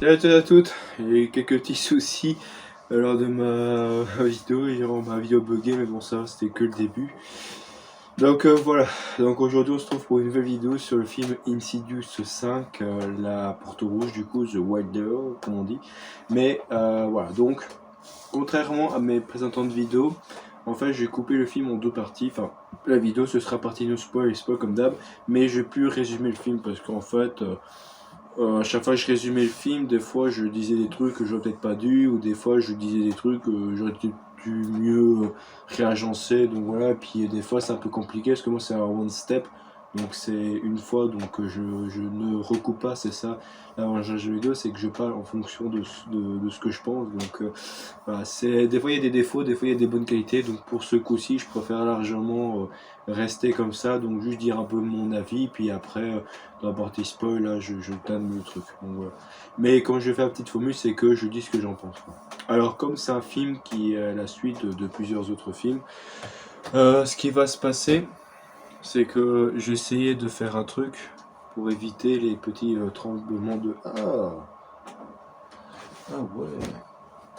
Salut à tous et à toutes, il y a eu quelques petits soucis lors de ma vidéo, genre ma vidéo buggée, mais bon ça c'était que le début. Donc voilà, donc aujourd'hui on se trouve pour une nouvelle vidéo sur le film Insidious 5, la porte rouge du coup, The White Door comme on dit. Mais voilà, donc contrairement à mes précédentes vidéos, en fait j'ai coupé le film en deux parties, enfin la vidéo ce sera partie no spoil et spoil comme d'hab, mais je vais plus résumer le film parce qu'en fait... à chaque fois que je résumais le film, des fois je disais des trucs que j'aurais peut-être pas dû, ou des fois je disais des trucs que j'aurais peut-être dû mieux réagencer, donc voilà, puis des fois c'est un peu compliqué parce que moi c'est un one step, donc c'est une fois, donc je ne recoupe pas, c'est ça l'avantage de vidéo, c'est que je parle en fonction de ce que je pense, donc voilà, des fois il y a des défauts, des fois il y a des bonnes qualités, donc pour ce coup-ci je préfère largement rester comme ça, donc juste dire un peu mon avis, puis après dans la partie spoil là je calme le truc. Donc, voilà. Mais quand je fais la petite formule, c'est que je dis ce que j'en pense. Alors comme c'est un film qui est la suite de plusieurs autres films, ce qui va se passer, c'est que j'ai essayé de faire un truc pour éviter les petits tremblements de... Ah ouais.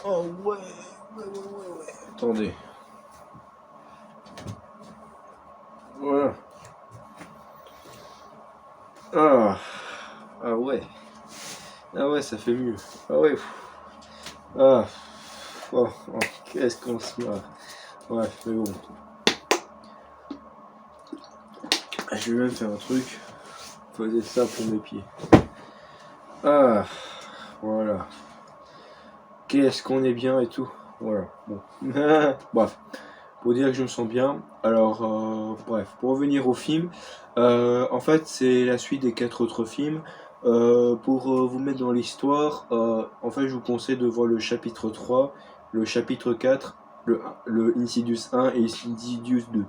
Oh ouais. Ouais. Attendez. Voilà. Ah. Ah ouais. Ah ouais, ça fait mieux. Ah ouais. Ah. Oh, oh, qu'est-ce qu'on se marre. Ouais, mais bon. Je vais même faire un truc. Poser ça pour mes pieds. Ah. Voilà. Qu'est-ce qu'on est bien et tout. Voilà. Bon. Bref. Pour dire que je me sens bien. Alors, bref. Pour revenir au film. En fait, c'est la suite des 4 autres films. Pour vous mettre dans l'histoire, en fait, je vous conseille de voir le chapitre 3, le chapitre 4, le Insidious 1 et Insidious 2.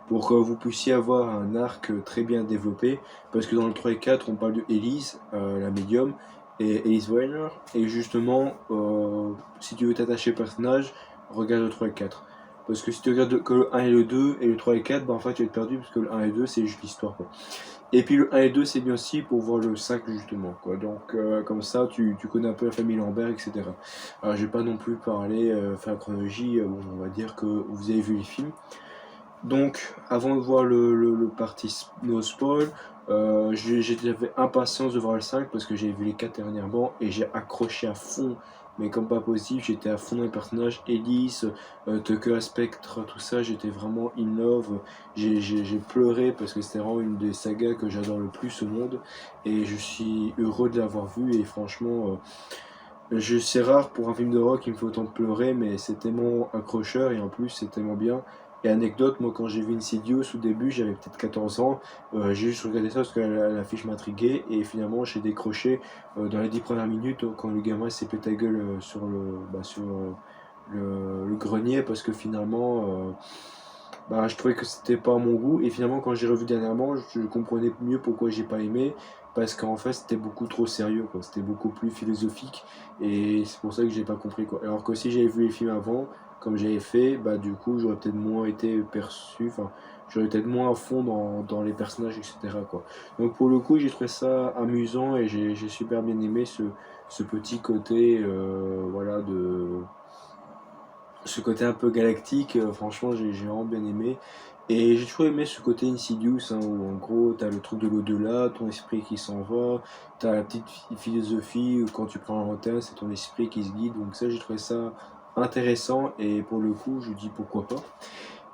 Pour que vous puissiez avoir un arc très bien développé. Parce que dans le 3 et 4, on parle de Elise, la médium, et Elise Weiner. Et justement, si tu veux t'attacher au personnage, regarde le 3 et 4. Parce que si tu regardes que le 1 et le 2 et le 3 et 4, bah en fait tu vas être perdu parce que le 1 et le 2 c'est juste l'histoire quoi. Et puis le 1 et 2 c'est bien aussi pour voir le 5 justement quoi. Donc comme ça tu connais un peu la famille Lambert etc. Alors je vais pas non plus parler, faire la chronologie, on va dire que vous avez vu les films. Donc avant de voir le parti no spoil, j'avais impatience de voir le 5 parce que j'ai vu les 4 dernièrement et j'ai accroché à fond, mais comme pas possible, j'étais à fond dans les personnages, Elise, Tucker, Spectre, tout ça, j'étais vraiment in love, j'ai pleuré parce que c'était vraiment une des sagas que j'adore le plus au monde et je suis heureux de l'avoir vu et franchement, c'est rare pour un film de rock, il me faut autant pleurer, mais c'est tellement accrocheur et en plus c'est tellement bien. Et anecdote, moi quand j'ai vu Insidious au début, j'avais peut-être 14 ans, j'ai juste regardé ça parce que l'affiche m'intriguait et finalement j'ai décroché dans les 10 premières minutes quand le gamin s'est pété la gueule sur le grenier parce que finalement je trouvais que c'était pas à mon goût et finalement quand j'ai revu dernièrement je comprenais mieux pourquoi j'ai pas aimé parce qu'en fait c'était beaucoup trop sérieux quoi, c'était beaucoup plus philosophique et c'est pour ça que j'ai pas compris quoi. Alors que si j'avais vu les films avant comme j'avais fait, bah du coup j'aurais peut-être moins été perçu, enfin j'aurais peut-être moins à fond dans les personnages etc quoi. Donc pour le coup j'ai trouvé ça amusant et j'ai super bien aimé ce petit côté voilà de ce côté un peu galactique, franchement j'ai vraiment bien aimé. Et j'ai toujours aimé ce côté Insidious, hein, où en gros t'as le truc de l'au-delà, ton esprit qui s'en va, t'as la petite philosophie où quand tu prends un lanterne c'est ton esprit qui se guide, donc ça j'ai trouvé ça intéressant et pour le coup je dis pourquoi pas.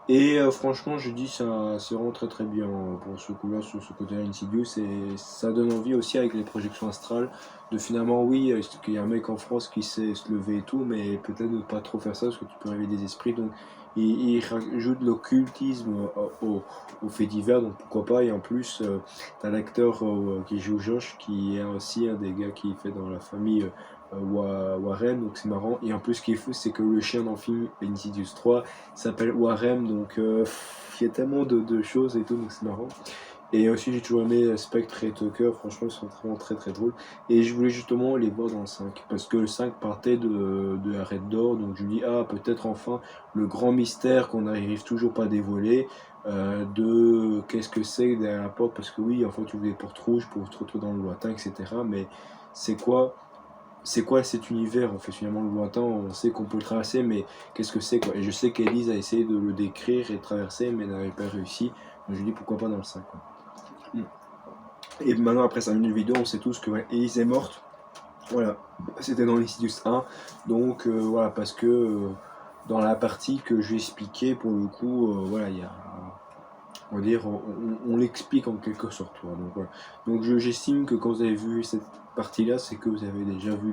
Et franchement, je dis ça, c'est vraiment très très bien pour ce coup-là, sur ce côté-là Insidious, et ça donne envie aussi avec les projections astrales de finalement, oui, qu'il y a un mec en France qui sait se lever et tout, mais peut-être ne pas trop faire ça parce que tu peux réveiller des esprits, donc il rajoute de l'occultisme aux faits divers, donc pourquoi pas, et en plus, t'as l'acteur qui joue Josh, qui est aussi un des gars qui fait dans la famille Warren, donc c'est marrant, et en plus ce qui est fou, c'est que le chien dans le film Insidious 3 s'appelle Warem, donc il y a tellement de choses et tout, donc c'est marrant. Et aussi j'ai toujours aimé Spectre et Tucker, franchement ils sont vraiment très très drôles. Et je voulais justement les voir dans le 5, parce que le 5 partait de la Red Door, donc je me dis ah peut-être enfin le grand mystère qu'on n'arrive toujours pas à dévoiler, de qu'est-ce que c'est derrière la porte, parce que oui en fait tu ouvres des portes rouges pour te retrouver dans le lointain, etc. Mais c'est quoi c'est quoi cet univers en fait, finalement le lointain, on sait qu'on peut le traverser, mais qu'est-ce que c'est quoi. Et je sais qu'Elise a essayé de le décrire et de traverser, mais n'avait pas réussi. Donc je dis pourquoi pas dans le 5 quoi. Et maintenant après 5 minutes de vidéo, on sait tous que ouais, Elise est morte. Voilà, c'était dans l'Insidious 1. Donc voilà, parce que dans la partie que je vais expliquer, pour le coup, voilà, il y a, on va dire, on l'explique en quelque sorte. Donc voilà. Donc j'estime que quand vous avez vu cette partie-là, c'est que vous avez déjà vu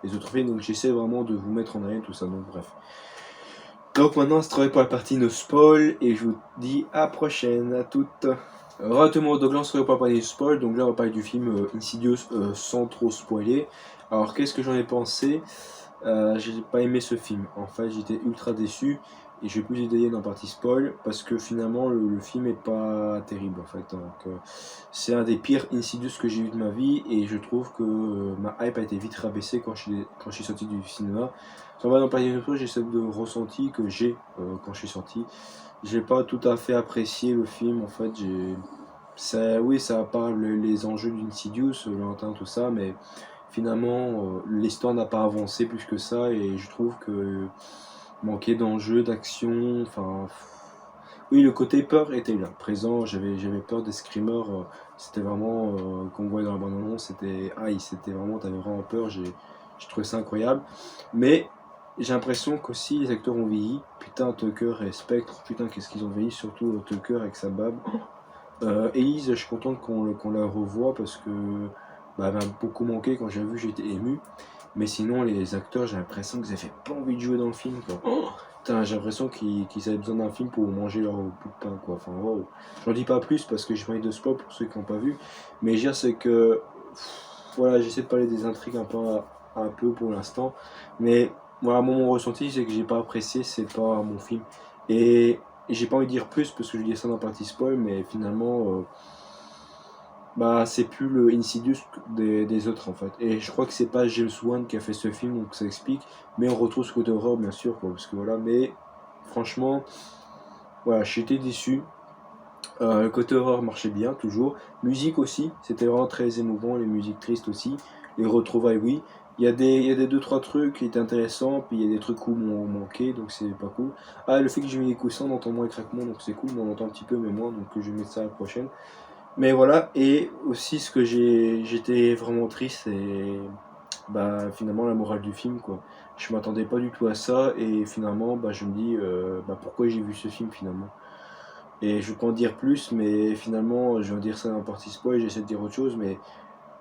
les autres films. Donc j'essaie vraiment de vous mettre en haleine tout ça. Donc bref. Donc maintenant, on se travaille pour la partie no spoil et je vous dis à prochaine, à toutes. Alors tout le monde, donc là on se retrouve pour la partie spoil. Donc là on va parler du film Insidious sans trop spoiler. Alors qu'est-ce que j'en ai pensé? J'ai pas aimé ce film. En fait, j'étais ultra déçu et je vais plus détailler dans la partie spoil parce que finalement le film est pas terrible en fait. Donc c'est un des pires Insidious que j'ai eu de ma vie et je trouve que ma hype a été vite rabaissée quand je suis sorti du cinéma. Si on va dans la partie spoil, j'ai cette ressenti que j'ai quand je suis sorti. J'ai pas tout à fait apprécié le film en fait. Oui, ça parle les enjeux d'Insidious, le lointain, tout ça, mais finalement, l'histoire n'a pas avancé plus que ça et je trouve que manquait d'enjeux, d'action, enfin... Oui, le côté peur était là, présent, j'avais peur des screamers, c'était vraiment, qu'on voyait dans la bande-annonce, c'était vraiment, t'avais vraiment peur, j'ai trouvé ça incroyable. Mais j'ai l'impression qu'aussi les acteurs ont vieilli, putain Tucker et Spectre, putain qu'est-ce qu'ils ont vieilli, surtout Tucker avec sa barbe. Elise, je suis content qu'on la revoie parce que bah, elle m'a beaucoup manqué quand j'ai vu, j'étais ému. Mais sinon, les acteurs, j'ai l'impression qu'ils avaient pas envie de jouer dans le film. Quoi. Putain, j'ai l'impression qu'ils avaient besoin d'un film pour manger leur bout de pain. Quoi. Enfin, wow. J'en dis pas plus parce que j'ai pas envie de spoil pour ceux qui n'ont pas vu. Mais je veux dire, c'est que. Voilà, j'essaie de parler des intrigues un peu pour l'instant. Mais voilà, mon ressenti, c'est que j'ai pas apprécié, c'est pas mon film. Et j'ai pas envie de dire plus parce que je dis ça dans la partie spoil, mais finalement, bah, c'est plus le Insidious des autres en fait. Et je crois que c'est pas James Wan qui a fait ce film, donc ça explique. Mais on retrouve ce côté horreur, bien sûr, quoi, parce que voilà. Mais franchement, voilà, j'étais déçu. Le côté horreur marchait bien, toujours. Musique aussi, c'était vraiment très émouvant, les musiques tristes aussi. Les retrouvailles, oui. Il y a des 2-3 trucs qui étaient intéressants, puis il y a des trucs où m'ont manqué, donc c'est pas cool. Ah, le fait que j'ai mis les coussins, on entend moins les craquements, donc c'est cool, mais on entend un petit peu, mais moins, donc je vais mettre ça à la prochaine. Mais voilà, et aussi ce que j'étais vraiment triste, et bah, finalement la morale du film, quoi. Je m'attendais pas du tout à ça, et finalement, bah, je me dis, bah, pourquoi j'ai vu ce film finalement. Et je peux en dire plus, mais finalement, je vais en dire ça dans la partie spoil, j'essaie de dire autre chose, mais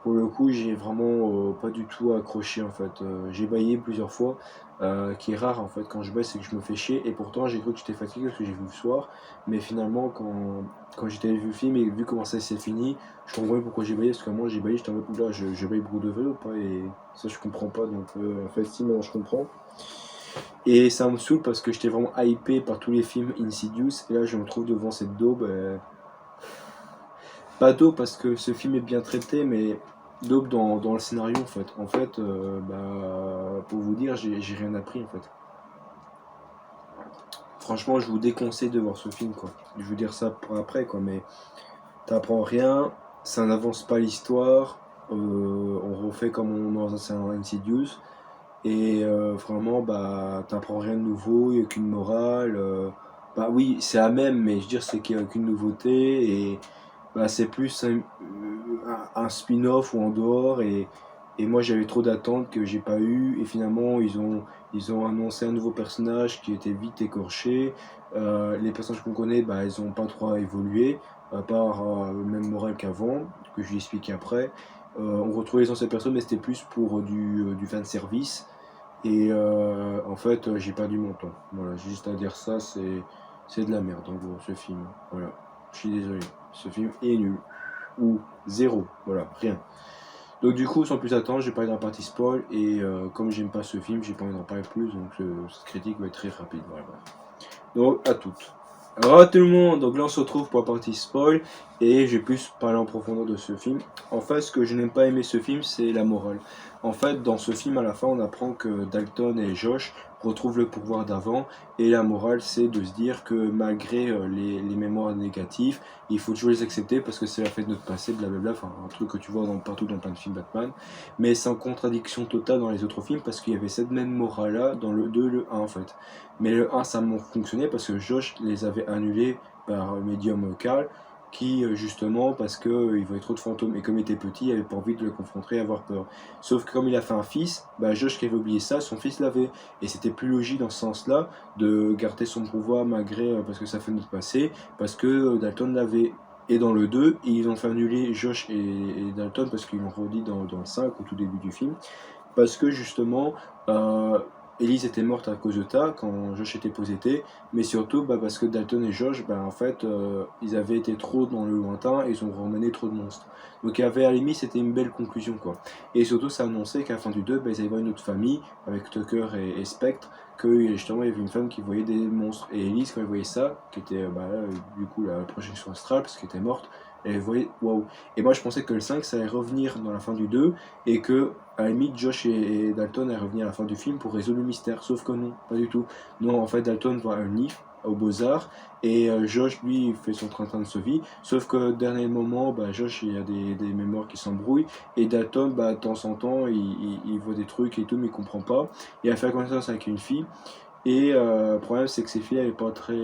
pour le coup, j'ai vraiment pas du tout accroché en fait. J'ai baillé plusieurs fois, qui est rare en fait. Quand je baille, c'est que je me fais chier. Et pourtant, j'ai cru que j'étais fatigué parce que j'ai vu le soir. Mais finalement, quand j'étais vu le film et vu comment ça s'est fini, je comprenais pourquoi j'ai baillé. Parce qu'à moi, j'ai baillé, j'étais en mode oula, je baille beaucoup de vrai ou pas. Et ça, je comprends pas. Donc, en fait, si, maintenant je comprends. Et ça me saoule parce que j'étais vraiment hypé par tous les films Insidious. Et là, je me trouve devant cette daube. Pas daube parce que ce film est bien traité, mais daube dans le scénario en fait. En fait, bah, pour vous dire, j'ai rien appris en fait. Franchement, je vous déconseille de voir ce film quoi. Je vais vous dire ça pour après quoi, mais t'apprends rien, ça n'avance pas l'histoire, on refait comme on dans un scénario Insidious, et vraiment, bah, t'apprends rien de nouveau, il n'y a aucune morale. Bah oui, c'est la même, mais je veux dire, c'est qu'il n'y a aucune nouveauté, et bah, c'est plus un spin-off ou en dehors et moi j'avais trop d'attentes que j'ai pas eu et finalement ils ont annoncé un nouveau personnage qui était vite écorché. Les personnages qu'on connaît bah, ils ont pas trop évolué à part le même moral qu'avant que je vais expliquer après. On retrouvait les anciennes personnes mais c'était plus pour du fan service et en fait j'ai perdu mon temps. Voilà, j'ai juste à dire ça, c'est de la merde en gros ce film. Voilà, je suis désolé. Ce film est nul. Ou zéro. Voilà, rien. Donc du coup, sans plus attendre, je vais parler dans la partie spoil. Et comme j'aime pas ce film, j'ai pas envie d'en parler plus. Donc cette critique va être très rapide. Voilà. Donc à toutes. Alors à tout le monde, donc là on se retrouve pour la partie spoil. Et je vais plus parler en profondeur de ce film. En fait, ce que je n'aime pas aimer ce film, c'est la morale. En fait, dans ce film, à la fin, on apprend que Dalton et Josh retrouve le pouvoir d'avant, et la morale c'est de se dire que malgré les mémoires négatives, il faut toujours les accepter parce que c'est la fête de notre passé, blablabla, enfin un truc que tu vois partout dans plein de films Batman, mais c'est en contradiction totale dans les autres films parce qu'il y avait cette même morale là dans le 2 le 1 en fait. Mais le 1 ça a fonctionné parce que Josh les avait annulés par Medium Carl, qui justement parce que il voyait trop de fantômes et comme il était petit il avait pas envie de le confronter et avoir peur, sauf que comme il a fait un fils, bah Josh qui avait oublié ça, son fils l'avait, et c'était plus logique dans ce sens là de garder son pouvoir malgré parce que ça fait notre passé, parce que Dalton l'avait. Et dans le 2 ils ont fait annuler Josh et Dalton parce qu'ils l'ont redit dans le 5 au tout début du film, parce que justement euh, Elise était morte à cause de ça quand Josh était possédé, mais surtout parce que Dalton et Josh, en fait, ils avaient été trop dans le lointain et ils ont ramené trop de monstres. Donc à la limite, c'était une belle conclusion quoi. Et surtout, ça annonçait qu'à la fin du 2, ils allaient voir une autre famille avec Tucker et Spectre, que justement il y avait une femme qui voyait des monstres. Et Elise, quand elle voyait ça, qui était là, du coup la projection astrale parce qu'elle était morte, elle voyait waouh. Et moi je pensais que le 5 ça allait revenir dans la fin du 2 et que à la limite, Josh et Dalton allaient revenir à la fin du film pour résoudre le mystère, sauf que non, pas du tout. Non, en fait, Dalton va à un NIF, aux Beaux-Arts, et Josh, lui, fait son train de sa vie, sauf que dernier moment, Josh, il y a des mémoires qui s'embrouillent, et Dalton, de temps en temps, il voit des trucs et tout, mais il comprend pas. Il a fait connaissance avec une fille, et le problème, c'est que ces filles, elle est pas très.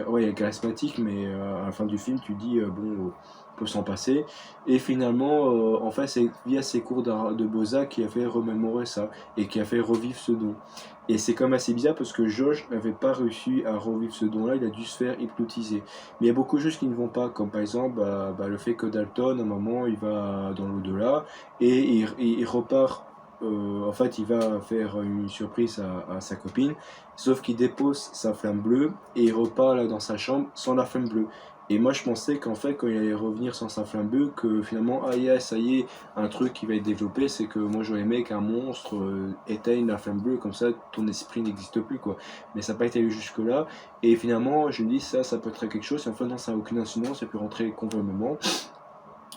Ouais, elle est charismatique, mais à la fin du film, tu dis, bon, on peut s'en passer. Et finalement, en fait, c'est via ses cours de Beaux-Arts qui a fait remémorer ça, et qui a fait revivre ce don. Et c'est quand même assez bizarre parce que Josh n'avait pas réussi à revivre ce don-là, il a dû se faire hypnotiser. Mais il y a beaucoup de choses qui ne vont pas, comme par exemple le fait que Dalton, à un moment, il va dans l'au-delà, et il repart. En fait, il va faire une surprise à sa copine, sauf qu'il dépose sa flamme bleue et il repart là dans sa chambre sans la flamme bleue. Et moi je pensais qu'en fait quand il allait revenir sans sa flamme bleue, que finalement ah yeah, ça y est, un truc qui va être développé, c'est que moi j'aurais aimé qu'un monstre éteigne la flamme bleue, comme ça ton esprit n'existe plus quoi. Mais ça n'a pas été jusque là. Et finalement je me dis ça peut être quelque chose, et en fait non, ça n'a aucune incidence, ça peut rentrer convenablement.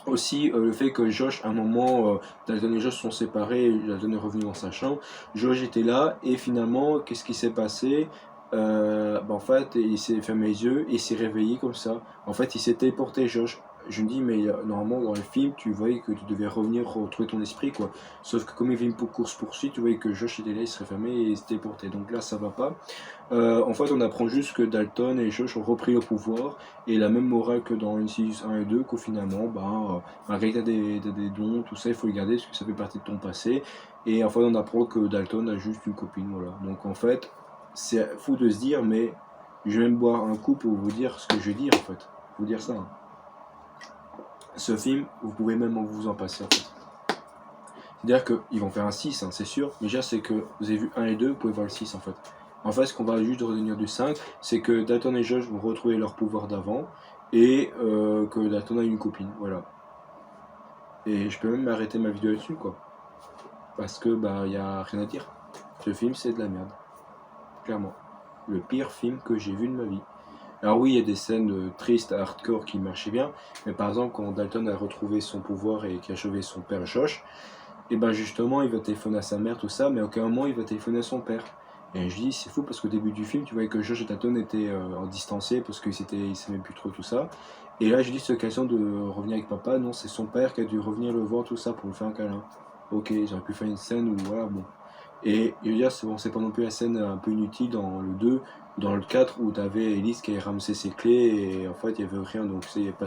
Aussi le fait que Josh, à un moment, Dalton et Josh sont séparés, Dalton est revenu dans sa chambre, Josh était là, et finalement, qu'est-ce qui s'est passé? En fait, il s'est fermé les yeux, et il s'est réveillé comme ça. En fait, il s'est téléporté, Josh. Je me dis, mais normalement, dans les films, tu voyais que tu devais revenir retrouver ton esprit, quoi. Sauf que comme il y avait une course-poursuite, tu voyais que Josh était là, il serait fermé, et il s'est téléporté. Donc là, ça va pas. En fait, on apprend juste que Dalton et Josh ont repris le pouvoir, et la même morale que dans Insidious 1 et 2, qu'au finalement, malgré que tu as des dons, tout ça, il faut les garder parce que ça fait partie de ton passé. Et en fait, on apprend que Dalton a juste une copine, voilà. Donc en fait, c'est fou de se dire, mais je vais même boire un coup pour vous dire ce que je vais dire, en fait. Vous dire ça. Hein. Ce film, vous pouvez même vous en passer, en fait. C'est-à-dire qu'ils vont faire un 6, hein, c'est sûr, mais déjà, c'est que vous avez vu 1 et 2, vous pouvez voir le 6, en fait. En fait, ce qu'on va juste retenir du 5, c'est que Dalton et Josh vont retrouver leur pouvoir d'avant, et que Dalton a une copine, voilà. Et je peux même arrêter ma vidéo là-dessus, quoi. Parce que, y a rien à dire. Ce film, c'est de la merde. Clairement. Le pire film que j'ai vu de ma vie. Alors oui, il y a des scènes tristes, hardcore qui marchaient bien, mais par exemple, quand Dalton a retrouvé son pouvoir et qu'il a sauvé son père Josh, et justement, il va téléphoner à sa mère, tout ça, mais à aucun moment, il va téléphoner à son père. Et je dis, c'est fou parce qu'au début du film, tu voyais que Josh et Dalton étaient en distancé parce qu'ils ne savaient plus trop tout ça. Et là, je dis, c'est l'occasion de revenir avec papa. Non, c'est son père qui a dû revenir le voir, tout ça, pour lui faire un câlin. Ok, j'aurais pu faire une scène où, voilà, bon. Et je veux dire, c'est pas non plus la scène un peu inutile dans le 2, dans le 4, où t'avais Elise qui avait ramassé ses clés, et en fait, il n'y avait rien, donc c'est pas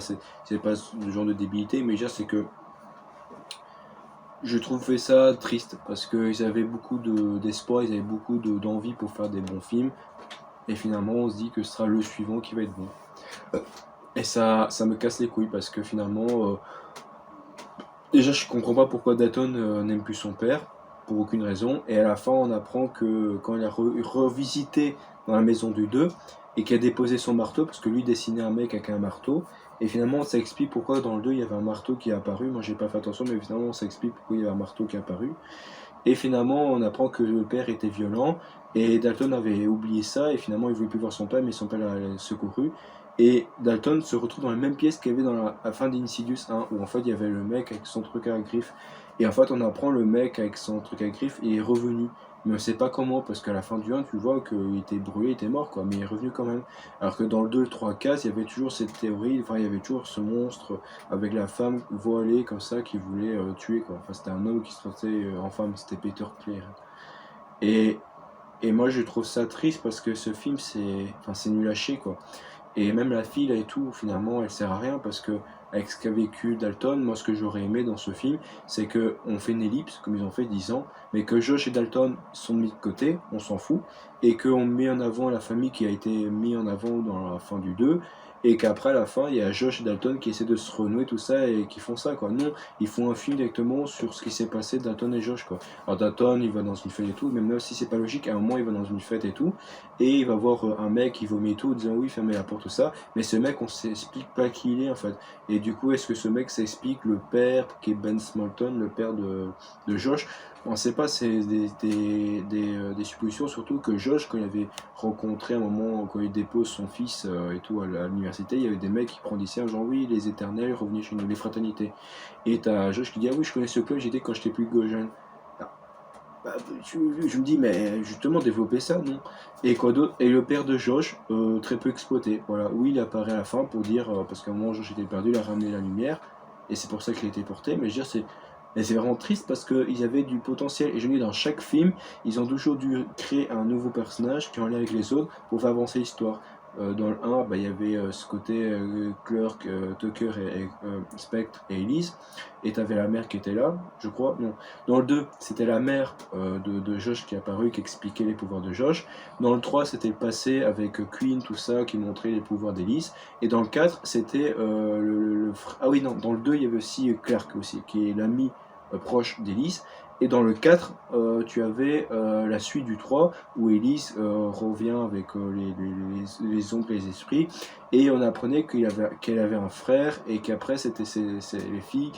ce genre de débilité, mais déjà, c'est que je trouvais ça triste parce qu'ils avaient beaucoup d'espoir, ils avaient beaucoup d'envie pour faire des bons films. Et finalement, on se dit que ce sera le suivant qui va être bon. Et ça me casse les couilles parce que finalement, déjà, je comprends pas pourquoi Dalton n'aime plus son père, pour aucune raison. Et à la fin, on apprend que quand il a revisité dans la maison du 2 et qu'il a déposé son marteau, parce que lui dessinait un mec avec un marteau, et finalement, ça explique pourquoi dans le 2 il y avait un marteau qui est apparu. Moi, j'ai pas fait attention, mais finalement, ça explique pourquoi il y avait un marteau qui est apparu. Et finalement, on apprend que le père était violent, et Dalton avait oublié ça, et finalement, il voulait plus voir son père, mais son père l'a secouru. Et Dalton se retrouve dans la même pièce qu'il y avait dans la fin d'Insidious 1, où en fait il y avait le mec avec son truc à griffes. Et en fait, on apprend le mec avec son truc à griffes est revenu. mais on sait pas comment, parce qu'à la fin du 1, tu vois qu'il était brûlé, il était mort, quoi, mais il est revenu quand même. Alors que dans le 2, le 3, 4, il y avait toujours cette théorie, enfin, il y avait toujours ce monstre avec la femme voilée, comme ça, qui voulait tuer, quoi. Enfin, c'était un homme qui se traitait en femme, c'était Peter Clare. Et, et moi, je trouve ça triste, parce que ce film, c'est nul à chier, quoi. Et même la fille là et tout, finalement, elle sert à rien parce que avec ce qu'a vécu Dalton, moi ce que j'aurais aimé dans ce film, c'est que on fait une ellipse, comme ils ont fait 10 ans, mais que Josh et Dalton sont mis de côté, on s'en fout, et qu'on met en avant la famille qui a été mise en avant dans la fin du 2, et qu'après à la fin, il y a Josh et Dalton qui essaient de se renouer tout ça et qui font ça, quoi. Non, ils font un film directement sur ce qui s'est passé de Dalton et Josh, quoi. Alors Dalton, il va dans une fête et tout, même si c'est pas logique, à un moment il va dans une fête et tout, et il va voir un mec qui vomit et tout, en disant oui, fermez la porte, tout ça, mais ce mec, on s'explique pas qui il est en fait. Et du coup, est-ce que ce mec s'explique le père qui est Ben Smolton, le père de Josh? On sait pas, c'est des suppositions, surtout que Josh, quand il avait rencontré un moment, quand il dépose son fils et tout à l'université, il y avait des mecs qui brandissaient genre oui, les éternels, revenez chez nous, les fraternités. Et t'as Josh qui dit ah oui, je connais ce club, j'étais quand j'étais plus jeune. Bah, je me dis, mais justement, développer ça, non. Et quoi d'autre? Et le père de Josh, très peu exploité. Voilà, oui, il apparaît à la fin pour dire, parce qu'à un moment, Josh était perdu, il a ramené la lumière, et c'est pour ça qu'il a été porté. Mais je veux dire, c'est vraiment triste parce qu'ils avaient du potentiel. Et je me dis, dans chaque film, ils ont toujours dû créer un nouveau personnage qui est en lien avec les autres pour faire avancer l'histoire. Dans le 1, bah, il y avait ce côté Clerk, Tucker et Spectre et Elise. Et tu avais la mère qui était là, je crois. Non. Dans le 2, c'était la mère de Josh qui est apparue, qui expliquait les pouvoirs de Josh. Dans le 3, c'était le passé avec Queen, tout ça, qui montrait les pouvoirs d'Elise. Et dans le 4, c'était Ah oui, non, dans le 2, il y avait aussi Clark, aussi, qui est l'ami proche d'Elise. Et dans le 4, tu avais la suite du 3, où Elise revient avec les ombres et les esprits. Et on apprenait qu'elle avait un frère, et qu'après, c'était les filles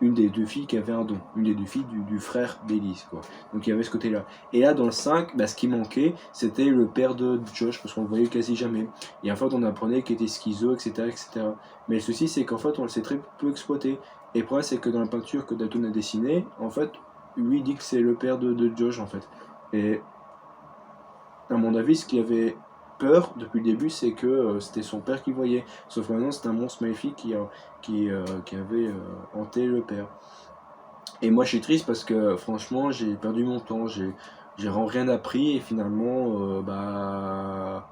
une des deux filles qui avait un don, une des deux filles du frère d'Elise, quoi. Donc il y avait ce côté-là. Et là, dans le 5, bah, ce qui manquait, c'était le père de Josh, parce qu'on le voyait quasi jamais. Et en fait, on apprenait qu'il était schizo, etc., etc. Mais le souci, c'est qu'en fait, on le sait très peu exploiter. Et le problème, c'est que dans la peinture que Dalton a dessinée, en fait, lui dit que c'est le père de Josh, en fait. Et à mon avis, ce qu'il avait peur depuis le début, c'est que c'était son père qui voyait. Sauf que maintenant, c'est un monstre maléfique qui avait hanté le père. Et moi, je suis triste parce que franchement, j'ai perdu mon temps, j'ai vraiment rien appris et finalement, bah,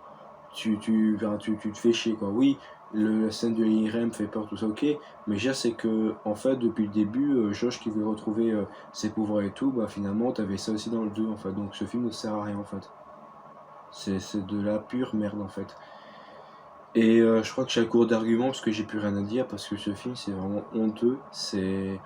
tu te fais chier, quoi. Oui, la scène de l'IRM fait peur, tout ça, ok, mais je c'est que, en fait, depuis le début, Josh qui veut retrouver ses pouvoirs et tout, bah finalement, t'avais ça aussi dans le 2 en fait, donc ce film ne sert à rien, en fait. C'est de la pure merde, en fait. Et je crois que j'ai à court d'arguments parce que j'ai plus rien à dire, parce que ce film, c'est vraiment honteux, c'est...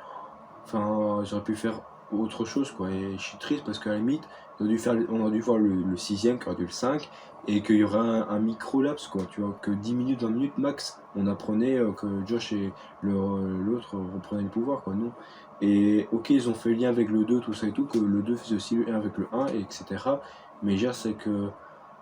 Enfin, j'aurais pu faire autre chose, quoi. Et je suis triste parce qu'à la limite, on a dû voir le sixième, qui aurait dû le 5, et qu'il y aurait un micro-laps, quoi. Tu vois, que 10 minutes, 20 minutes max, on apprenait que Josh et l'autre reprenaient le pouvoir, quoi. Non. Et ok, ils ont fait le lien avec le 2 tout ça et tout, que le 2 faisait aussi le lien avec le 1, et etc. Mais déjà, c'est que.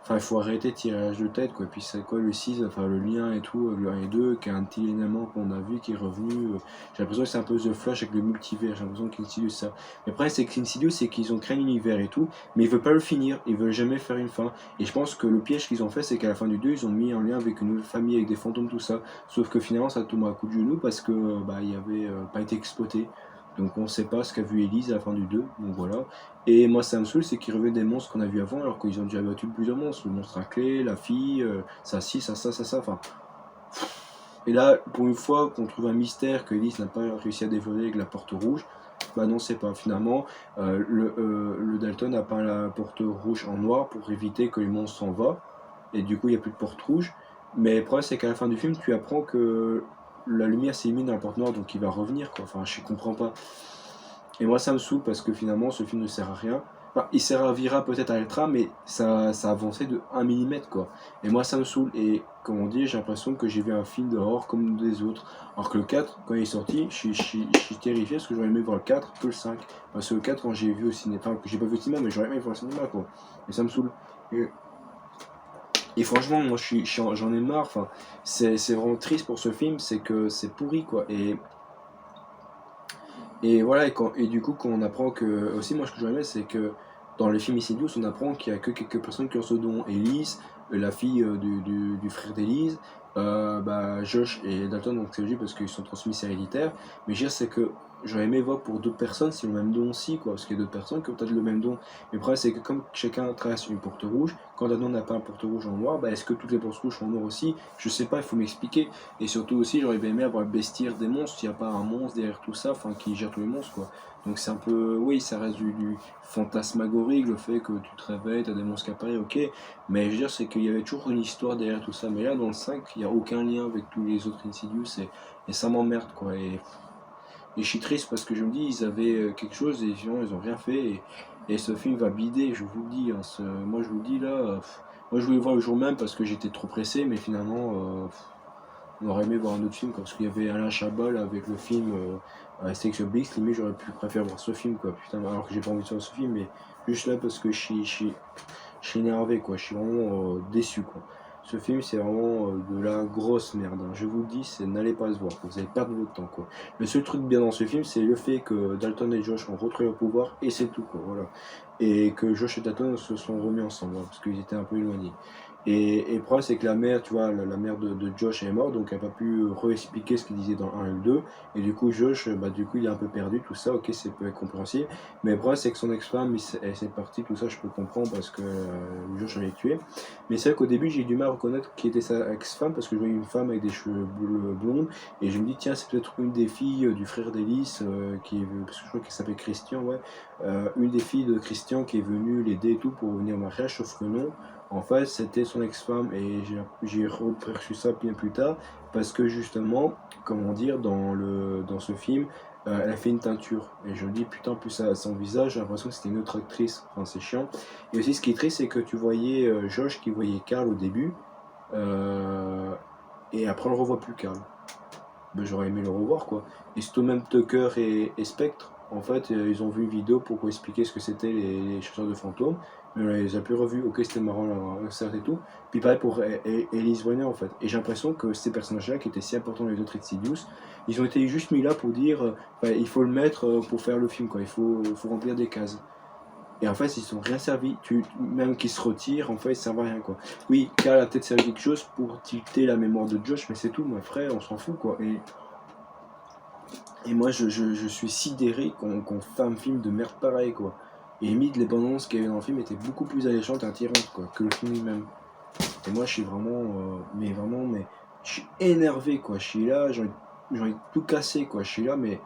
Enfin, il faut arrêter de tirage de tête, quoi. Puis c'est quoi le 6, enfin le lien et tout, le 1 et 2, qui est un petit élément qu'on a vu, qui est revenu. J'ai l'impression que c'est un peu The Flash avec le multivers, j'ai l'impression qu'Insidious ça. Mais après, c'est qu'Insidious, c'est qu'ils ont créé un univers et tout, mais ils veulent pas le finir, ils veulent jamais faire une fin. Et je pense que le piège qu'ils ont fait, c'est qu'à la fin du 2, ils ont mis en lien avec une nouvelle famille, avec des fantômes, tout ça. Sauf que finalement, ça tombe à coup de genou parce que bah, il avait pas été exploité. Donc on sait pas ce qu'a vu Elise à la fin du 2, donc voilà. Et moi, ça me saoule, c'est qu'ils reviennent des monstres qu'on a vus avant, alors qu'ils ont déjà battu plusieurs monstres. Le monstre à clé, la fille, ça, ci, ça, enfin. Et là, pour une fois qu'on trouve un mystère que Elise n'a pas réussi à dévoiler avec la porte rouge, bah non, c'est pas. Finalement, le Dalton a peint la porte rouge en noir pour éviter que les monstres s'en va. Et du coup, il n'y a plus de porte rouge. Mais le problème, c'est qu'à la fin du film, tu apprends que la lumière s'est mise dans la porte noire, donc il va revenir, quoi. Enfin, je comprends pas. Et moi, ça me saoule parce que finalement, ce film ne sert à rien. Enfin, il servira peut-être à l'Ultra, mais ça a avancé de 1 millimètre, quoi. Et moi, ça me saoule. Et comme on dit, j'ai l'impression que j'ai vu un film d'horreur comme des autres. Alors que le 4, quand il est sorti, je suis terrifié parce que j'aurais aimé voir le 4 que le 5. Parce que le 4, quand j'ai vu au cinéma, enfin, que j'ai pas vu au cinéma, mais j'aurais aimé voir au cinéma, quoi. Et ça me saoule. Et franchement, moi, j'en ai marre. Enfin, c'est vraiment triste pour ce film, c'est que c'est pourri, quoi. Et voilà, et du coup, quand on apprend que. Aussi, moi, ce que j'aurais aimé, c'est que dans le film Insidious, on apprend qu'il n'y a que quelques personnes qui ont ce don. Elise, la fille du frère d'Elise, Josh et Dalton, donc c'est logique parce qu'ils sont transmis héréditaires. Mais je veux dire, c'est que j'aurais aimé voir pour d'autres personnes si le même don aussi, quoi, parce qu'il y a d'autres personnes qui ont peut-être le même don. Mais le problème, c'est que comme chacun traverse une porte rouge, quand un don n'a pas un porte rouge en noir, est-ce que toutes les portes rouges sont en noir aussi? Je sais pas, il faut m'expliquer. Et surtout aussi, j'aurais bien aimé avoir le bestiaire des monstres, s'il n'y a pas un monstre derrière tout ça, enfin qui gère tous les monstres, quoi. Donc c'est un peu, oui, ça reste du fantasmagorique, le fait que tu te réveilles, t'as des monstres qui apparaissent, ok. Mais je veux dire, c'est qu'il y avait toujours une histoire derrière tout ça. Mais là, dans le 5, il n'y a aucun lien avec tous les autres Insidious et ça m'emmerde, quoi. Et je suis triste parce que je me dis, ils avaient quelque chose et sinon, ils ont rien fait. Et ce film va bider, je vous le dis. Hein, moi, je vous le dis là. Moi, je voulais le voir le jour même parce que j'étais trop pressé, mais finalement, on aurait aimé voir un autre film, quoi, parce qu'il y avait Alain Chabat avec le film Astérix Obélix. Limite, j'aurais pu préférer voir ce film, quoi. Putain, alors que j'ai pas envie de voir ce film, mais juste là parce que je suis énervé, quoi. Je suis vraiment déçu, quoi. Ce film, c'est vraiment de la grosse merde. Hein. Je vous le dis, n'allez pas se voir. Vous allez perdre votre temps, quoi. Le seul truc bien dans ce film, c'est le fait que Dalton et Josh ont retrouvé le pouvoir et c'est tout, quoi. Voilà. Et que Josh et Dalton se sont remis ensemble, hein, parce qu'ils étaient un peu éloignés. Et le problème, c'est que la mère, tu vois, la mère de Josh est morte, donc elle n'a pas pu réexpliquer ce qu'il disait dans le 1 et le 2. Et du coup, Josh, du coup, il est un peu perdu, tout ça, ok, c'est peut être compréhensible. Mais le problème, c'est que son ex-femme, elle s'est partie, tout ça, je peux comprendre parce que Josh avait tué. Mais c'est vrai qu'au début, j'ai eu du mal à reconnaître qui était sa ex-femme parce que je voyais une femme avec des cheveux blonds. Et je me dis, tiens, c'est peut-être une des filles du frère d'Elise, parce que je crois qu'elle s'appelle Christian, ouais. Une des filles de Christian qui est venue l'aider et tout pour venir au mariage, sauf que non. En fait, c'était son ex-femme et j'ai reperçu ça bien plus tard parce que justement, comment dire, dans ce film, elle a fait une teinture. Et je me dis, putain, plus à son visage, j'ai l'impression que c'était une autre actrice. Enfin, c'est chiant. Et aussi, ce qui est triste, c'est que tu voyais Josh qui voyait Carl au début euh, et après, on le revoit plus Carl. J'aurais aimé le revoir, quoi. Et c'est tout même Tucker et Spectre. En fait, ils ont vu une vidéo pour expliquer ce que c'était les chasseurs de fantômes. Mais on les a plus revus. Ok, c'était marrant, certes et tout. Puis pareil pour Elise Warner, en fait. Et j'ai l'impression que ces personnages-là, qui étaient si importants dans les autres Insidious, ils ont été juste mis là pour dire il faut le mettre pour faire le film, quoi. Il faut remplir des cases. Et en fait, ils sont rien servi. Même qu'ils se retirent, en fait, ça servent à rien, quoi. Oui, Carl a peut-être servi quelque chose pour tilter la mémoire de Josh, mais c'est tout, mon frère, on s'en fout, quoi. Et moi, je suis sidéré qu'on fait un film de merde pareil, quoi. Et limite, les bandes annonces qu'il y avait dans le film étaient beaucoup plus alléchantes et attirantes, quoi, que le film lui-même. Et moi, je suis vraiment, mais, je suis énervé, quoi. Je suis là, j'ai envie de tout casser, quoi. Je suis là, mais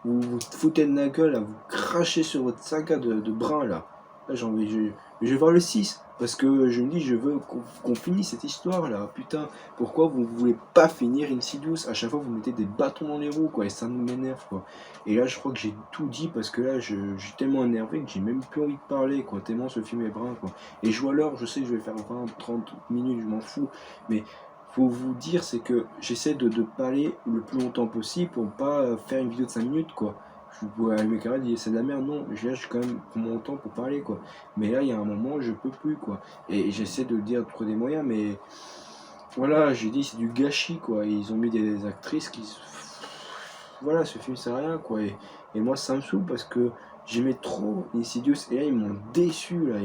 vous vous foutez de la gueule, là, vous crachez sur votre saga de brin, là. Là, je vais voir le 6 parce que je me dis, je veux qu'on finisse cette histoire, là. Putain, pourquoi vous voulez pas finir Insidious? À chaque fois, vous mettez des bâtons dans les roues, quoi, et ça m'énerve, quoi. Et là, je crois que j'ai tout dit parce que là, je suis tellement énervé que j'ai même plus envie de parler, quoi, tellement ce film est brun, quoi. Et je vois l'heure, je sais que je vais faire 20, 30 minutes, je m'en fous, mais faut vous dire, c'est que j'essaie de parler le plus longtemps possible pour pas faire une vidéo de 5 minutes, quoi. Je pourrais allumer mes camarades, dire c'est de la merde, non, je lâche quand même pour mon temps pour parler, quoi. Mais là, il y a un moment, je peux plus, quoi. Et j'essaie de le dire, de trouver des moyens, mais voilà, j'ai dit, c'est du gâchis, quoi. Ils ont mis des actrices qui. Voilà, ce film sert à rien, quoi. Et moi, ça me saoule parce que j'aimais trop Insidious, et là, ils m'ont déçu, là.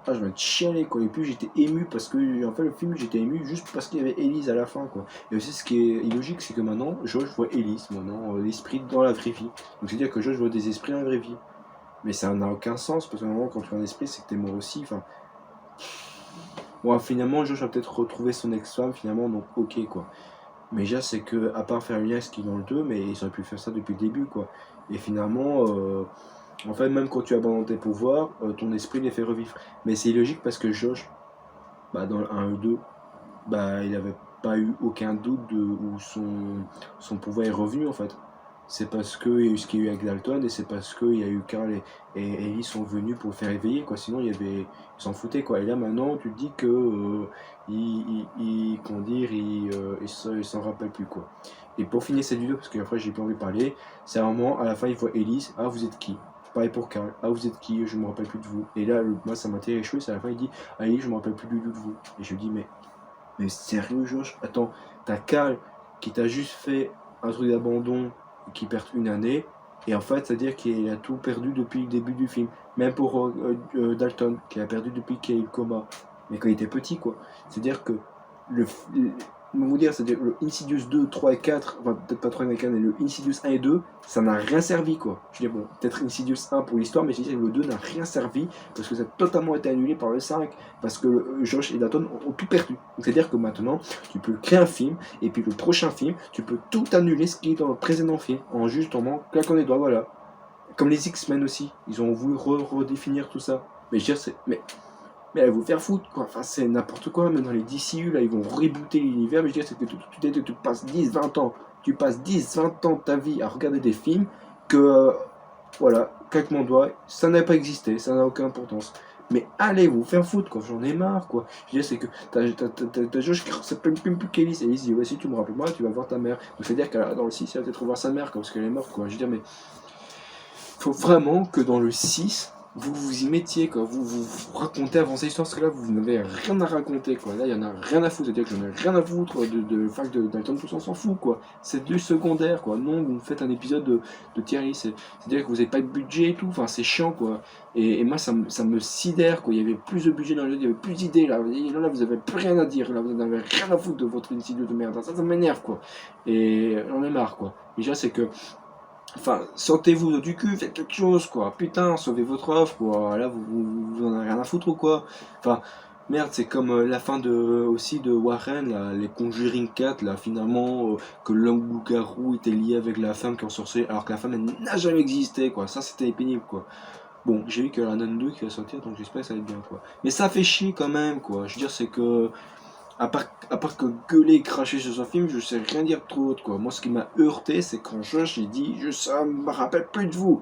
Ah, je vais te chialer, quoi. Et puis, j'étais ému parce que, en fait, le film, j'étais ému juste parce qu'il y avait Elise à la fin, quoi. Et aussi, ce qui est illogique, c'est que maintenant, Josh voit Elise, maintenant, l'esprit dans la vraie vie. Donc, c'est-à-dire que Josh voit des esprits dans la vraie vie. Mais ça n'a aucun sens, parce que normalement, quand tu vois un esprit, c'est que t'es mort aussi. Enfin, bon, finalement, Josh a peut-être retrouvé son ex-femme, finalement, donc ok, quoi. Mais déjà, c'est que, à part faire une lien ce qui est dans le 2, mais ils auraient pu faire ça depuis le début, quoi. Et finalement, en fait, même quand tu abandonnes tes pouvoirs, ton esprit les fait revivre. Mais c'est illogique parce que Josh, dans le 1 et 2, il n'avait pas eu aucun doute de où son pouvoir est revenu, en fait. C'est parce qu'il y a eu ce qu'il y a eu avec Dalton et c'est parce qu'il y a eu Carl et Ellie sont venus pour le faire éveiller, quoi. Sinon, ils s'en foutaient, quoi. Et là, maintenant, tu te dis que comment dire, il s'en rappelle plus, quoi. Et pour finir cette vidéo, parce qu'après j'ai pas envie de parler, c'est un moment, à la fin, il voit Elise, ah, vous êtes qui? Pareil pour Carl, ah, vous êtes qui? Je me rappelle plus de vous. Et là, moi, ça m'a tiré les cheveux, c'est à la fin, il dit, ah, Elise, je me rappelle plus du tout de vous. Et je lui dis, mais sérieux, Josh? Attends, t'as Carl qui t'a juste fait un truc d'abandon qui perd une année, Et en fait, c'est-à-dire qu'il a tout perdu depuis le début du film. Même pour Dalton, qui a perdu depuis qu'il a eu le coma. Mais quand il était petit, quoi. C'est-à-dire que le, vous dire, c'est-à-dire le Insidious 2, 3 et 4, enfin peut-être pas 3 et 4, mais le Insidious 1 et 2, ça n'a rien servi, quoi. Je veux dire, bon, peut-être Insidious 1 pour l'histoire, mais je veux dire, le 2 n'a rien servi, parce que ça a totalement été annulé par le 5, parce que Josh et Dalton ont tout perdu. Donc c'est-à-dire que maintenant, tu peux créer un film, et puis le prochain film, tu peux tout annuler ce qui est dans le précédent film, en justement claquant les doigts, voilà. Comme les X-Men aussi, ils ont voulu redéfinir tout ça. Mais je veux dire, mais allez vous faire foutre, quoi. Enfin, c'est n'importe quoi. Même dans les DCU, là, ils vont rebooter l'univers. Mais je veux dire, c'est que tu passes 10, 20 ans. Tu passes 10, 20 ans de ta vie à regarder des films que, voilà, claque mon doigt, ça n'a pas existé, ça n'a aucune importance. Mais allez vous faire foutre, quoi. J'en ai marre, quoi. Je veux dire, c'est que t'as Josh qui s'appelle même plus qu'Elise. Elise dit, ouais, si tu me rappelles moi, tu vas voir ta mère. Donc, c'est-à-dire qu'elle dans le 6, elle va peut-être revoir sa mère, quoi, parce qu'elle est morte, quoi. Je veux dire, mais faut vraiment que dans le 6, vous vous y mettiez, quoi. Vous racontez, avancez l'histoire, parce que là, vous n'avez rien à raconter, quoi. Là, il y en a rien à foutre. C'est-à-dire que j'en ai rien à foutre de fac de Dalton, tout ça, on s'en fout, quoi. C'est du secondaire, quoi. Non, vous faites un épisode de Thierry, c'est-à-dire que vous n'avez pas de budget et tout. Enfin, c'est chiant, quoi. Et moi, ça me sidère, quoi. Il y avait plus de budget dans le jeu, il y avait plus d'idées, là. Là, vous avez plus rien à dire. Là, vous n'avez rien à foutre de votre insidieux de merde. Ça m'énerve, quoi. Et j'en ai marre, quoi. Déjà, c'est que. Enfin, sortez-vous du cul, faites quelque chose, quoi. Putain, sauvez votre offre, quoi. Là, vous en avez rien à foutre ou quoi. Enfin, merde, c'est comme la fin aussi de Warren, là, les Conjuring 4, là, finalement, que l'homme loup-garou était lié avec la femme qui en sorcier, alors que la femme, elle n'a jamais existé, quoi. Ça, c'était pénible, quoi. Bon, j'ai vu qu'il y a la Nun 2 qui va sortir, donc j'espère que ça va être bien, quoi. Mais ça fait chier quand même, quoi. Je veux dire, c'est que à part que gueuler et cracher sur son film, je sais rien dire trop autre, quoi. Moi, ce qui m'a heurté, c'est quand j'ai dit, ça me rappelle plus de vous.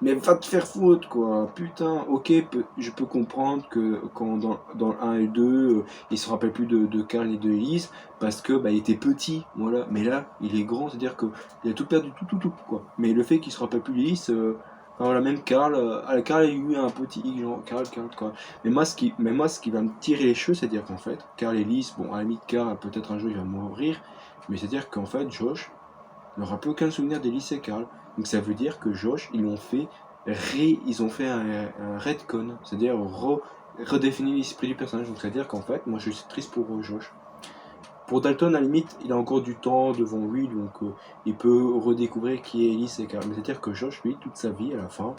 Mais va te faire foutre, quoi. Putain, ok, je peux comprendre que quand dans le 1 et le 2, il se rappelle plus de Carl et de Elise, parce que bah, il était petit, voilà. Mais là, il est grand, c'est-à-dire qu'il a tout perdu, tout, quoi. Mais le fait qu'il se rappelle plus d'Elise, enfin, voilà, même Carl a eu un petit hic, genre, Carl, quoi. Mais moi, ce qui va me tirer les cheveux, c'est-à-dire qu'en fait, Carl et Elise, bon, à la limite, Carl, peut-être un jour, il va mourir, mais c'est-à-dire qu'en fait, Josh n'aura plus aucun souvenir d'Elise et Carl. Donc ça veut dire que Josh, ils ont fait un retcon, c'est-à-dire redéfinir l'esprit du personnage. Donc c'est-à-dire qu'en fait, moi je suis triste pour Josh. Pour Dalton, à la limite, il a encore du temps devant lui, donc il peut redécouvrir qui est Elise et Carl. Mais c'est-à-dire que Josh, lui, toute sa vie, à la fin,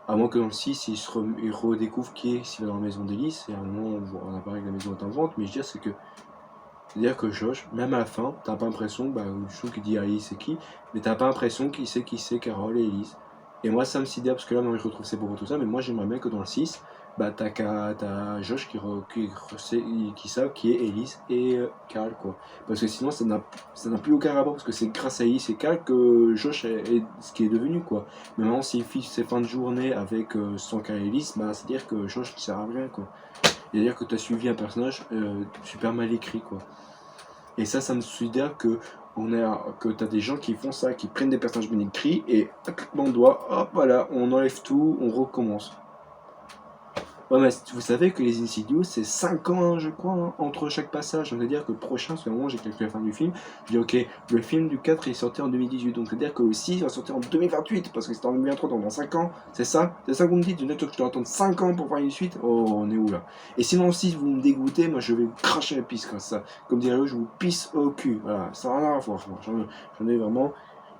à moins que dans le 6, il redécouvre qui est s'il va dans la maison d'Elise, et à un moment, on a parlé que la maison est en vente, mais je veux dire, c'est-à-dire que Josh, même à la fin, t'as pas l'impression, je trouve qu'il dit Alice c'est qui, mais t'as pas l'impression qu'il sait qui c'est Carole et Elise. Et moi ça me sidère parce que là, non, je retrouve ses propos tout ça, mais moi j'aimerais bien que dans le 6, t'as Josh qui savent qui est Elise et Carl, quoi. Parce que sinon ça n'a plus aucun rapport, parce que c'est grâce à Elise et Carl que Josh est ce qui est devenu, quoi. Mais maintenant s'il fiche ses fins de journée avec son Carl et Elise, c'est-à-dire que Josh ne sert à rien, quoi. C'est-à-dire que t'as suivi un personnage super mal écrit, quoi. Et ça me sidère que t'as des gens qui font ça, qui prennent des personnages bien écrits et on doit, hop, voilà, on enlève tout, on recommence. Ouais, mais vous savez que les Insidious, c'est 5 ans, hein, je crois, hein, entre chaque passage. C'est-à-dire que le prochain, c'est le moment où j'ai calculé la fin du film. Je dis, ok, le film du 4 est sorti en 2018. Donc, c'est-à-dire que le 6 va sortir en 2028, parce que c'était en 2023, donc dans 5 ans. C'est ça que vous me dites. Je dois attendre 5 ans pour faire une suite. Oh, on est où là? Et sinon, si vous me dégoûtez, moi, je vais vous cracher la pisse, comme ça. Comme dirait eux, je vous pisse au cul. Voilà, ça n'a rien à voir. J'en ai vraiment.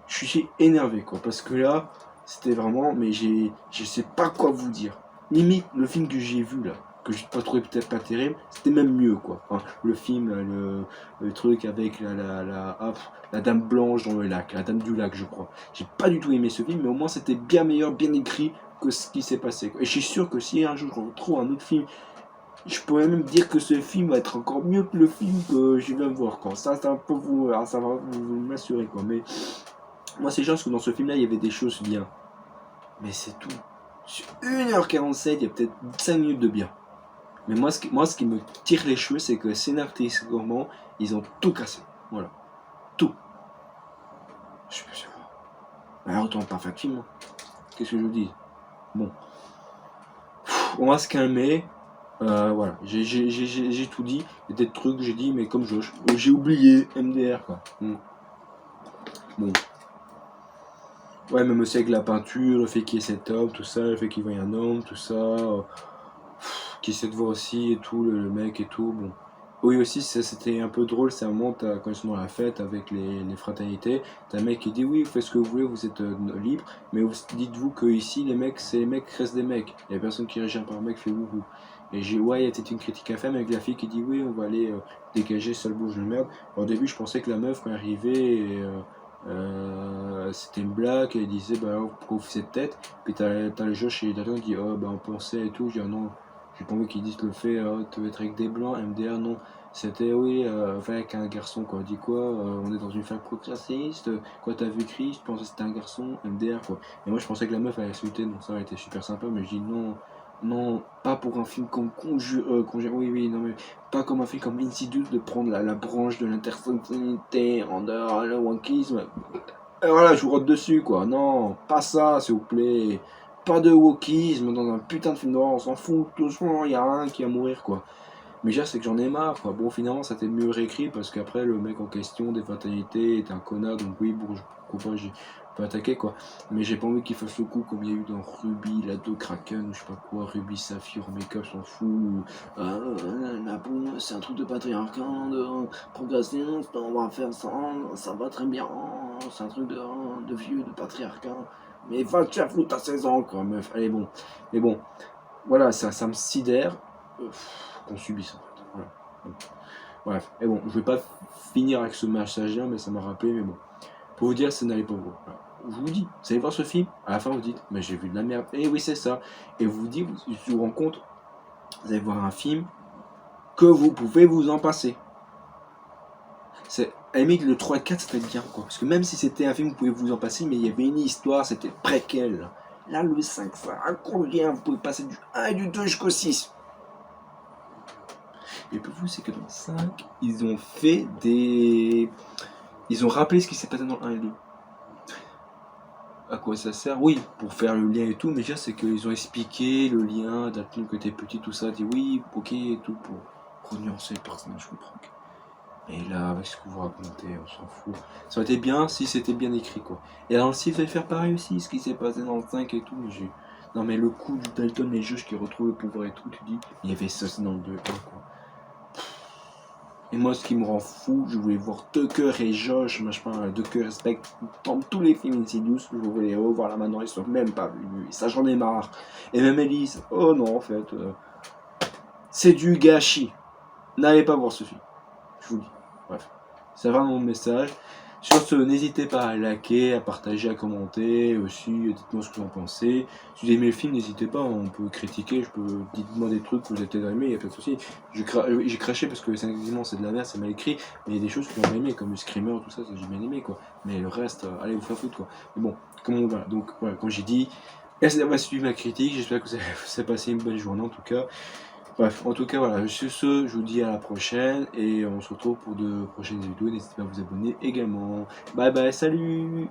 Je suis énervé, quoi. Parce que là, c'était vraiment. Mais je sais pas quoi vous dire. Limite, le film que j'ai vu là, que j'ai pas trouvé peut-être pas terrible, c'était même mieux, quoi. Enfin, le film, le truc avec la dame blanche dans le lac, la dame du lac, je crois. J'ai pas du tout aimé ce film, mais au moins c'était bien meilleur, bien écrit que ce qui s'est passé, quoi. Et je suis sûr que si un jour je retrouve un autre film, je pourrais même dire que ce film va être encore mieux que le film que je viens de voir, quoi. Ça, c'est un peu vous, alors ça va vous m'assurer, quoi. Mais moi, c'est juste que dans ce film-là, il y avait des choses bien. Mais c'est tout. Sur 1h47, il y a peut-être 5 minutes de bien. Mais moi, ce qui me tire les cheveux, c'est que scénaristiquement, ils ont tout cassé. Voilà. Tout. Je suis pas sûr. Alors, autant pas faire de film. Qu'est-ce que je dis? Bon. On va se calmer. Voilà. J'ai tout dit. Il y a des trucs que j'ai dit, mais comme j'ai oublié MDR, quoi. Bon. Ouais, même aussi avec la peinture, le fait qu'il y ait cet homme, tout ça, le fait qu'il voie un homme, tout ça, qui essaie de voir aussi et tout, le mec et tout, bon. Oui aussi, c'était un peu drôle, c'est un moment, quand ils sont dans la fête avec les fraternités, t'as un mec qui dit oui, vous faites ce que vous voulez, vous êtes libre, mais dites-vous que ici, les mecs, c'est les mecs restent des mecs. Il y a personne qui réagit par un mec, fait wouhou. Et ouais, il y a peut-être une critique à faire, mais avec la fille qui dit oui, on va aller dégager, seule bouge de merde. Au début, je pensais que la meuf, quand elle arrivait, c'était une blague, elle disait bah alors, pourquoi vous faites cette tête, puis t'as le jeu chez Dalton qui dit oh bah on pensait et tout, je dis ah non, j'ai pas envie qu'ils disent le fait oh, tu veux être avec des blancs, MDR non, c'était oui avec un garçon quoi, dit quoi, on est dans une famille progressiste, quoi t'as vu Chris, tu pensais que c'était un garçon, MDR quoi, et moi je pensais que la meuf allait insulter, donc ça a été super sympa, mais je dis non, non, pas pour un film comme oui, oui, non, mais pas comme un film comme Insidious de prendre la branche de l'intersectionnalité en dehors le wokisme. Et voilà, je vous rote dessus, quoi. Non, pas ça, s'il vous plaît. Pas de wokisme dans un putain de film d'horreur, on s'en fout. Tout le il y a un qui va mourir, quoi. Mais déjà, c'est que j'en ai marre, quoi. Bon, finalement, ça t'est mieux réécrit parce qu'après, le mec en question des fatalités est un connard, donc oui, bon, pourquoi j'ai pas attaqué, quoi. Mais j'ai pas envie qu'il fasse le coup comme il y a eu dans Ruby, la 2 Kraken, ou je sais pas quoi, Ruby Saphir, Make-up, s'en fout. Ou, la boum, c'est un truc de patriarcat, de progression, on va faire ça, ça va très bien, c'est un truc de vieux, de patriarcat. Mais va te faire foutre à 16 ans, quoi, meuf. Allez, bon. Mais bon, voilà, ça me sidère. Qu'on subisse en fait. Voilà. Donc, bref, et bon, je vais pas finir avec ce message-là, mais ça m'a rappelé, mais bon. Pour vous dire, ça n'allait pas vous. Voilà. Je vous dis, vous allez voir ce film, à la fin vous dites, mais j'ai vu de la merde. Et oui, c'est ça. Et vous dites, vous vous rendez compte, vous allez voir un film que vous pouvez vous en passer. C'est, à la limite, le 3 et 4 c'était bien, quoi. Parce que même si c'était un film, vous pouvez vous en passer, mais il y avait une histoire, c'était préquel. Là, le 5, ça raconte rien, vous pouvez passer du 1 et du 2 jusqu'au 6. Et le plus fou, c'est que dans le 5, ils ont fait des. Ils ont rappelé ce qui s'est passé dans le 1 et le 2. À quoi ça sert? Oui, pour faire le lien et tout, mais déjà, c'est qu'ils ont expliqué le lien, d'Atlon que t'es petit, tout ça, dit oui, ok, et tout, pour renuancer le personnage, je comprends. Et là, avec ce que vous racontez, on s'en fout. Ça aurait été bien si c'était bien écrit, quoi. Et dans le 6, vous allez faire pareil aussi, ce qui s'est passé dans le 5 et tout, mais j'ai. Non, mais le coup du Dalton, les juges qui retrouvent le pouvoir et tout, tu dis, il y avait ça aussi dans le 2, quoi. Et moi, ce qui me rend fou, je voulais voir Tucker et Josh, machin, Tucker respect dans tous les films Insidious, je voulais les revoir là maintenant, ils sont même pas venus, et ça j'en ai marre. Et même Elise, oh non, en fait, c'est du gâchis. N'allez pas voir ce film, je vous le dis. Bref, c'est vraiment mon message. Sur ce, n'hésitez pas à liker, à partager, à commenter aussi, dites-moi ce que vous en pensez. Si vous aimez le film, n'hésitez pas, on peut critiquer, dites-moi des trucs que vous avez peut-être aimé, il n'y a pas de souci. J'ai craché parce que c'est de la merde, c'est mal écrit, mais il y a des choses que j'ai aimé, comme le Screamer, tout ça, j'ai bien aimé, quoi. Mais le reste, allez vous faire foutre, quoi. Mais bon, voilà, donc voilà, comme j'ai dit, merci d'avoir suivi ma critique, j'espère que vous avez passé une bonne journée en tout cas. Bref, en tout cas, voilà, sur ce, je vous dis à la prochaine et on se retrouve pour de prochaines vidéos. N'hésitez pas à vous abonner également. Bye bye, salut!